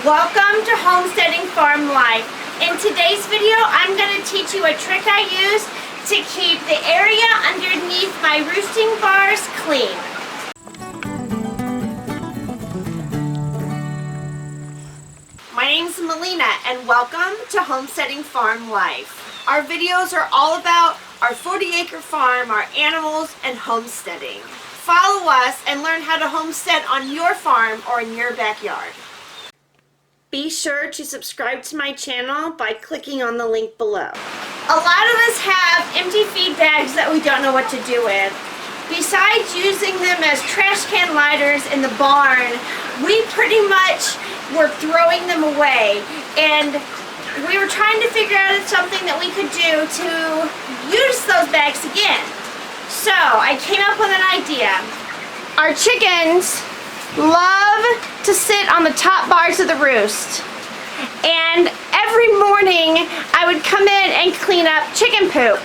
Welcome to Homesteading Farm Life. In today's video, I'm going to teach you a trick I use to keep the area underneath my roosting bars clean. My name's Melina and welcome to Homesteading Farm Life. Our videos are all about our 40-acre farm, our animals, and homesteading. Follow us and learn how to homestead on your farm or in your backyard. Be sure to subscribe to my channel by clicking on the link below. A lot of us have empty feed bags that we don't know what to do with. Besides using them as trash can liners in the barn, we pretty much were throwing them away, and we were trying to figure out something that we could do to use those bags again. So I came up with an idea. Our chickens love to sit on the top bars of the roost, and every morning I would come in and clean up chicken poop.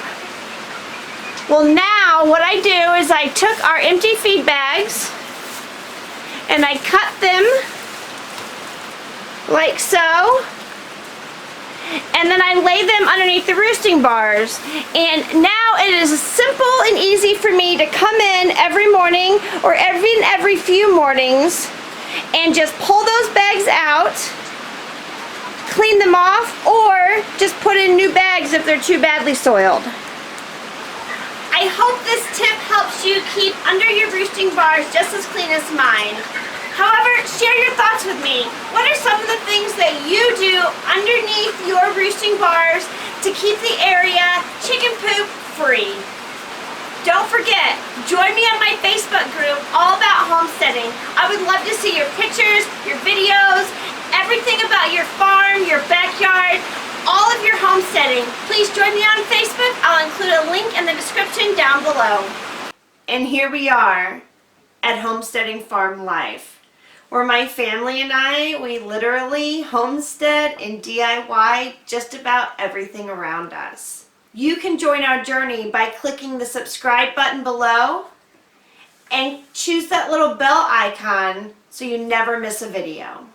Well, now what I do is I took our empty feed bags and I cut them like so, and then I lay them underneath the roosting bars, and now it is simple and easy for me to come in every morning or every few mornings and just pull those bags out, clean them off, or just put in new bags if they're too badly soiled. I hope this tip helps you keep under your roosting bars just as clean as mine. However, share your thoughts with me. What are some of the things that you do underneath your roosting bars to keep the area chicken poop free? Don't forget, join me on my Facebook group all about homesteading. I would love to see your pictures, your videos, everything about your farm, your backyard, all of your homesteading. Please join me on Facebook. I'll include a link in the description down below. And here we are at Homesteading Farm Life, where my family and we literally homestead and DIY just about everything around us. You can join our journey by clicking the subscribe button below and choose that little bell icon so you never miss a video.